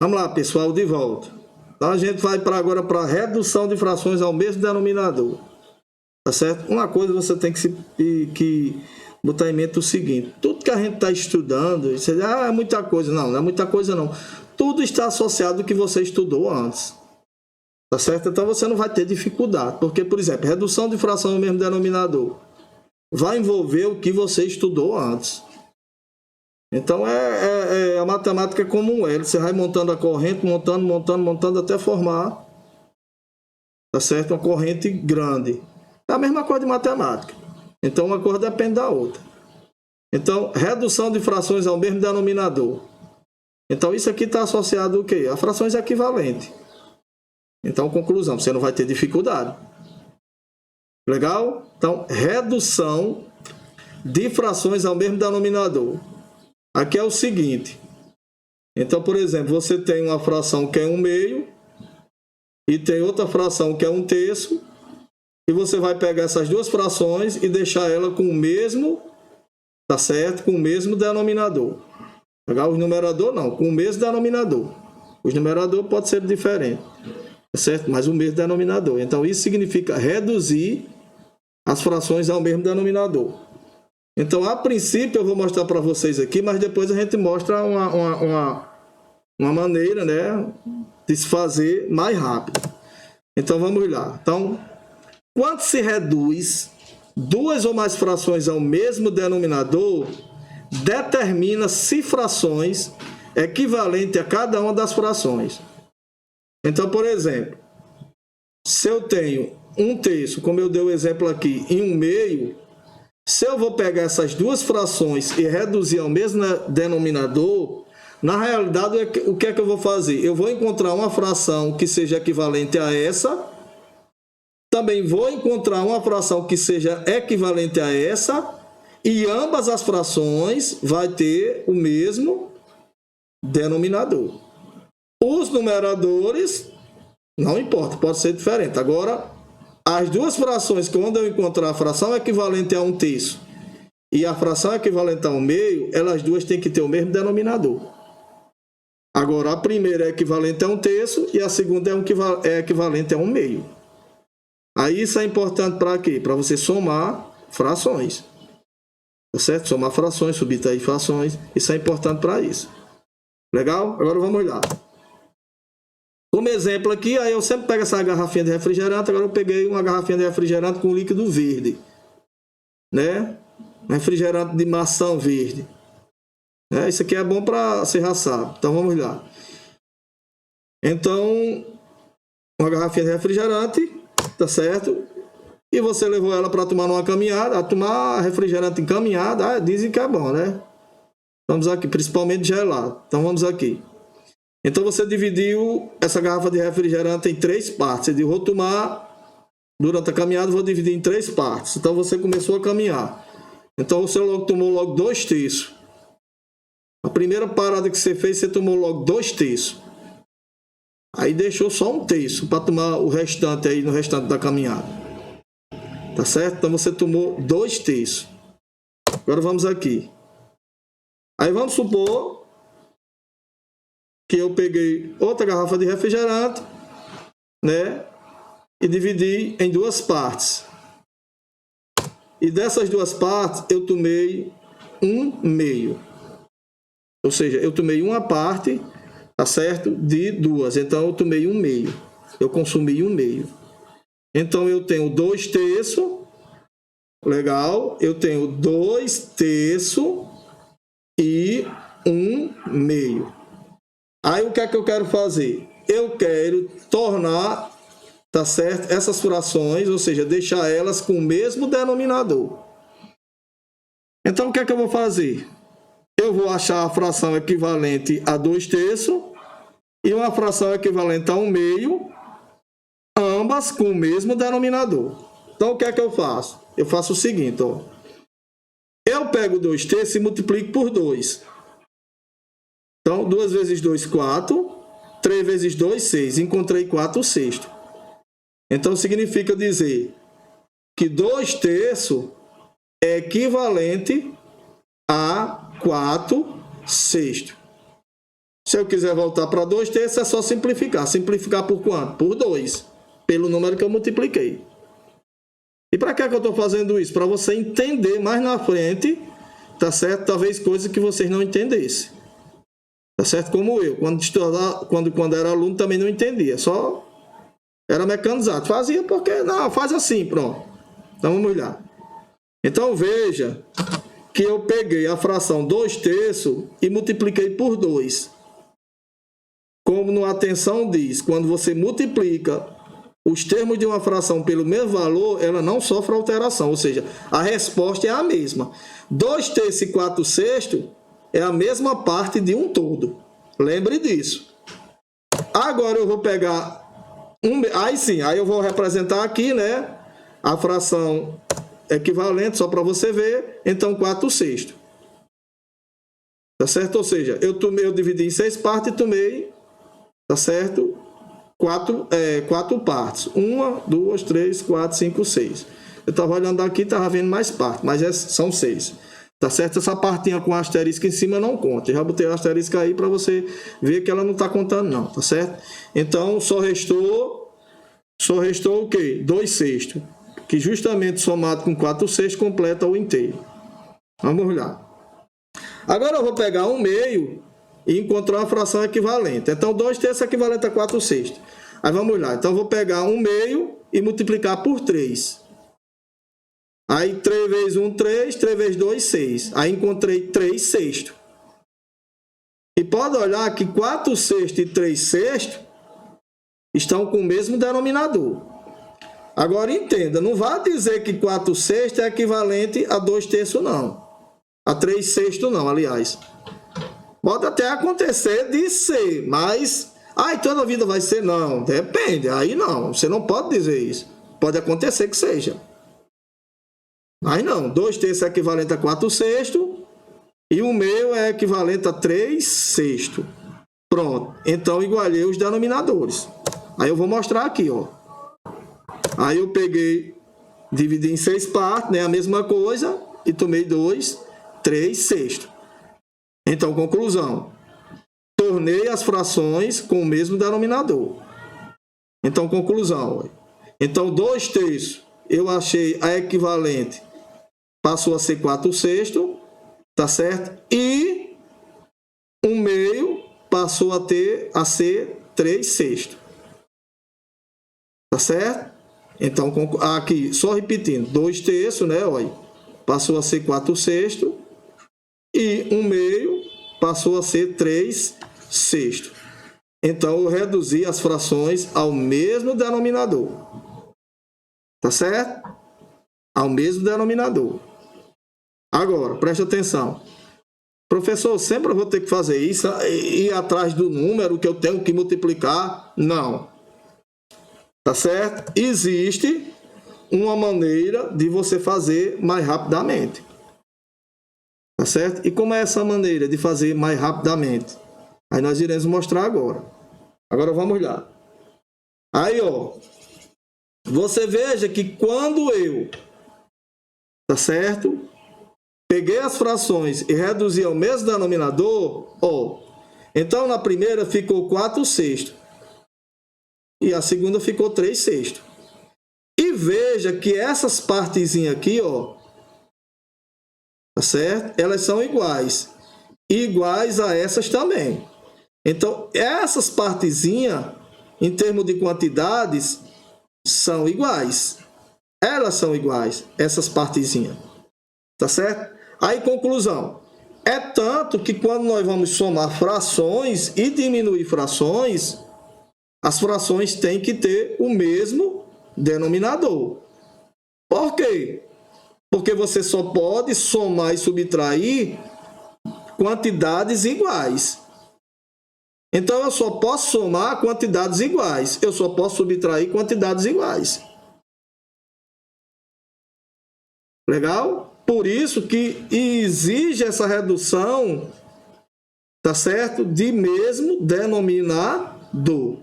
Vamos lá, pessoal, de volta. Então, a gente vai agora para a redução de frações ao mesmo denominador. Tá certo? Uma coisa você tem que botar em mente o seguinte: tudo que a gente está estudando, você diz, é muita coisa. Não é muita coisa não. Tudo está associado ao que você estudou antes. Tá certo? Então você não vai ter dificuldade. Porque, por exemplo, redução de fração ao mesmo denominador vai envolver o que você estudou antes. Então a matemática é como um L. Você vai montando a corrente, montando até formar, tá certo? Uma corrente grande. É a mesma coisa de matemática. Então uma coisa depende da outra. Então, redução de frações ao mesmo denominador. Então isso aqui está associado ao quê? A frações equivalentes. Então, conclusão, você não vai ter dificuldade. Legal? Então, redução de frações ao mesmo denominador. Aqui é o seguinte. Então, por exemplo, você tem uma fração que é 1/2 e tem outra fração que é 1/3, e você vai pegar essas duas frações e deixar ela com o mesmo, tá certo? Com o mesmo denominador. Legal? Os numerador não, com o mesmo denominador. Os numerador pode ser diferente, tá certo? Mas o mesmo denominador. Então, isso significa reduzir as frações ao mesmo denominador. Então, a princípio, eu vou mostrar para vocês aqui, mas depois a gente mostra uma maneira, né, de se fazer mais rápido. Então, vamos lá. Então, quando se reduz duas ou mais frações ao mesmo denominador, determina se frações equivalentes a cada uma das frações. Então, por exemplo, se eu tenho 1/3, como eu dei o exemplo aqui, e 1/2, se eu vou pegar essas duas frações e reduzir ao mesmo denominador, na realidade, o que é que eu vou fazer? Eu vou encontrar uma fração que seja equivalente a essa, também vou encontrar uma fração que seja equivalente a essa, e ambas as frações vai ter o mesmo denominador. Os numeradores, não importa, pode ser diferente. Agora, as duas frações, quando eu encontrar a fração equivalente a 1/3 e a fração equivalente a 1/2, elas duas têm que ter o mesmo denominador. Agora, a primeira é equivalente a 1/3 e a segunda é equivalente a 1/2. Aí isso é importante para quê? Para você somar frações. Tá certo? Somar frações, subtrair frações. Isso é importante para isso. Legal? Agora vamos lá. Como exemplo aqui, aí eu sempre pego essa garrafinha de refrigerante, agora eu peguei uma garrafinha de refrigerante com líquido verde, né? Refrigerante de maçã verde. Isso aqui é bom para ser raçado. Então vamos lá. Então, uma garrafinha de refrigerante, tá certo? E você levou ela para tomar numa caminhada, tomar refrigerante em caminhada, dizem que é bom, né? Vamos aqui, principalmente gelado. Então vamos aqui. Então você dividiu essa garrafa de refrigerante em 3 partes. Você disse, vou tomar durante a caminhada, vou dividir em 3 partes. Então você começou a caminhar. Então você tomou logo 2/3. A primeira parada que você fez, você tomou logo 2/3. Aí deixou só 1/3 para tomar o restante aí no restante da caminhada. Tá certo? Então você tomou 2/3. Agora vamos aqui. Aí vamos supor que eu peguei outra garrafa de refrigerante, né? E dividi em 2 partes. E dessas 2 partes, eu tomei 1/2. Ou seja, eu tomei uma parte, tá certo? De 2. Então, eu tomei 1/2. Eu consumi 1/2. Então, eu tenho 2/3. Legal. Eu tenho 2/3 e 1/2. Aí o que é que eu quero fazer? Eu quero tornar, tá certo? Essas frações, ou seja, deixar elas com o mesmo denominador. Então o que é que eu vou fazer? Eu vou achar a fração equivalente a 2/3 e uma fração equivalente a 1/2, ambas com o mesmo denominador. Então o que é que eu faço? Eu faço o seguinte, ó. Eu pego 2/3 e multiplico por 2. Então, 2 vezes 2, 4. 3 vezes 2, 6. Encontrei 4/6. Então, significa dizer que 2/3 é equivalente a 4/6. Se eu quiser voltar para 2/3, é só simplificar. Simplificar por quanto? Por 2, pelo número que eu multipliquei. E para que eu estou fazendo isso? Para você entender mais na frente, tá certo? Talvez coisas que vocês não entendessem. Tá certo? Como eu, quando era aluno, também não entendia. Só era mecanizado. Fazia porque, não, faz assim, pronto. Então vamos olhar. Então veja que eu peguei a fração 2/3 e multipliquei por 2. Como no Atenção diz, quando você multiplica os termos de uma fração pelo mesmo valor, ela não sofre alteração, ou seja, a resposta é a mesma. 2/3 e 4/6 é a mesma parte de um todo. Lembre disso. Agora eu vou pegar aí eu vou representar aqui, né, a fração equivalente, só para você ver. Então 4/6. Tá certo? Ou seja, eu dividi em 6 partes e tomei, tá certo? 4 partes. 1, 2, 3, 4, 5, 6. Eu estava olhando aqui, estava vendo mais partes, mas são 6. Tá certo? Essa partinha com asterisco em cima não conta. Eu já botei o asterisco aí para você ver que ela não está contando não, tá certo? Então só restou o quê? 2/6, que justamente somado com 4/6 completa o inteiro. Vamos olhar. Agora eu vou pegar 1/2 e encontrar uma fração equivalente. Então 2/3 é equivalente a 4/6. Aí vamos lá. Então eu vou pegar 1/2 e multiplicar por 3. Aí 3 vezes 1, 3. 3 vezes 2, 6. Aí encontrei 3/6. E pode olhar que 4/6 e 3/6 estão com o mesmo denominador. Agora entenda, não vá dizer que 4/6 é equivalente a 2/3 não. A 3/6 não, aliás. Pode até acontecer de ser, mas toda a vida vai ser? Não, depende. Aí não, você não pode dizer isso. Pode acontecer que seja. Mas não, 2/3 é equivalente a 4/6 e 1/2 é equivalente a 3/6. Pronto, então igualei os denominadores. Aí eu vou mostrar aqui, ó. Aí eu peguei, dividi em 6 partes, né, a mesma coisa, e tomei 2/3/6. Então, conclusão. Tornei as frações com o mesmo denominador. Então, conclusão. Então, 2/3 eu achei a equivalente, passou a ser 4/6, tá certo? E 1/2 passou a ser 3/6. Tá certo? Então, aqui, só repetindo, 2/3, né? Olha, passou a ser 4/6 e 1/2 passou a ser 3/6. Então, eu reduzi as frações ao mesmo denominador. Tá certo? Ao mesmo denominador. Agora, preste atenção. Professor, sempre eu vou ter que fazer isso, ir atrás do número que eu tenho que multiplicar? Não. Tá certo? Existe uma maneira de você fazer mais rapidamente. Tá certo? E como é essa maneira de fazer mais rapidamente? Aí nós iremos mostrar agora. Agora vamos lá. Aí, ó. Você veja que quando eu, tá certo? Peguei as frações e reduzi ao mesmo denominador, ó. Então, na primeira ficou 4/6. E a segunda ficou 3/6. E veja que essas partezinhas aqui, ó, tá certo? Elas são iguais. Iguais a essas também. Então, essas partezinhas, em termos de quantidades, são iguais. Elas são iguais, essas partezinhas. Tá certo? Aí, conclusão. É tanto que quando nós vamos somar frações e diminuir frações, as frações têm que ter o mesmo denominador. Por quê? Porque você só pode somar e subtrair quantidades iguais. Então, eu só posso somar quantidades iguais. Eu só posso subtrair quantidades iguais. Legal? Por isso que exige essa redução, tá certo? De mesmo denominador.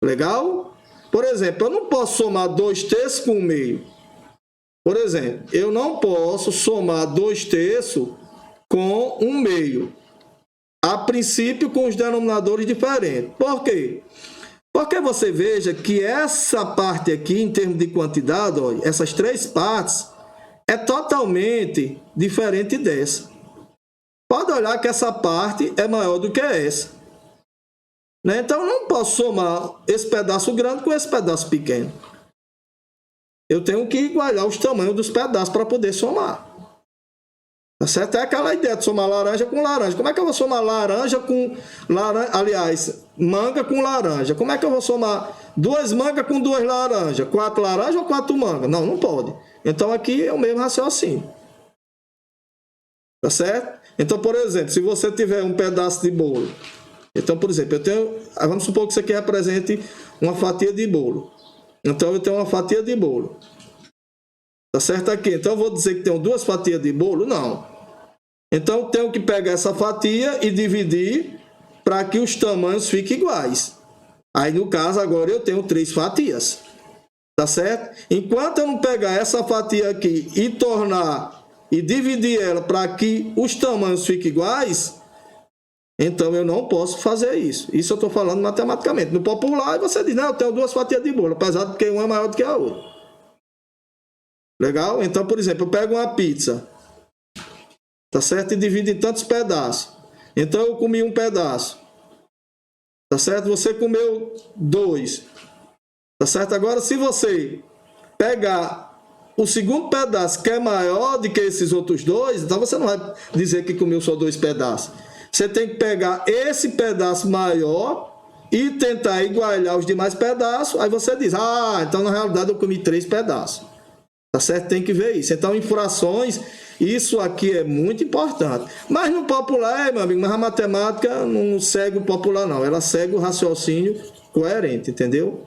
Legal? Por exemplo, eu não posso somar 2/3 com 1/2. Por exemplo, eu não posso somar 2/3 com 1/2. princípio com os denominadores diferentes. Por quê? Porque você veja que essa parte aqui, em termos de quantidade, olha, essas três partes, é totalmente diferente dessa. Pode olhar que essa parte é maior do que essa. Né? Então, eu não posso somar esse pedaço grande com esse pedaço pequeno. Eu tenho que igualar os tamanhos dos pedaços para poder somar. Tá certo? É aquela ideia de somar laranja com laranja. Como é que eu vou somar laranja com laranja? Aliás, manga com laranja. Como é que eu vou somar duas mangas com duas laranjas? 4 laranjas ou 4 mangas? Não, não pode. Então aqui é o mesmo raciocínio. Tá certo? Então, por exemplo, se você tiver um pedaço de bolo. Então, por exemplo, vamos supor que isso aqui represente uma fatia de bolo. Então, eu tenho uma fatia de bolo. Tá certo aqui? Então, eu vou dizer que tenho 2 fatias de bolo? Não. Então, eu tenho que pegar essa fatia e dividir para que os tamanhos fiquem iguais. Aí, no caso, agora eu tenho 3 fatias. Tá certo? Enquanto eu não pegar essa fatia aqui e dividir ela para que os tamanhos fiquem iguais, então eu não posso fazer isso. Isso eu estou falando matematicamente. No popular, você diz, não, eu tenho 2 fatias de bolo, apesar de que uma é maior do que a outra. Legal? Então, por exemplo, eu pego uma pizza, tá certo? E divido em tantos pedaços. Então, eu comi um pedaço, tá certo? Você comeu 2, tá certo? Agora, se você pegar o segundo pedaço, que é maior do que esses outros 2, então você não vai dizer que comeu só 2 pedaços. Você tem que pegar esse pedaço maior e tentar igualar os demais pedaços. Aí você diz, então na realidade eu comi 3 pedaços. Tá certo? Tem que ver isso. Então, em frações, isso aqui é muito importante. Mas no popular, meu amigo, mas a matemática não segue o popular, não. Ela segue o raciocínio coerente, entendeu?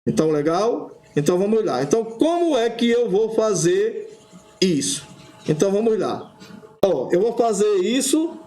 Então, legal? Então, vamos lá. Então, como é que eu vou fazer isso? Então, vamos lá. Eu vou fazer isso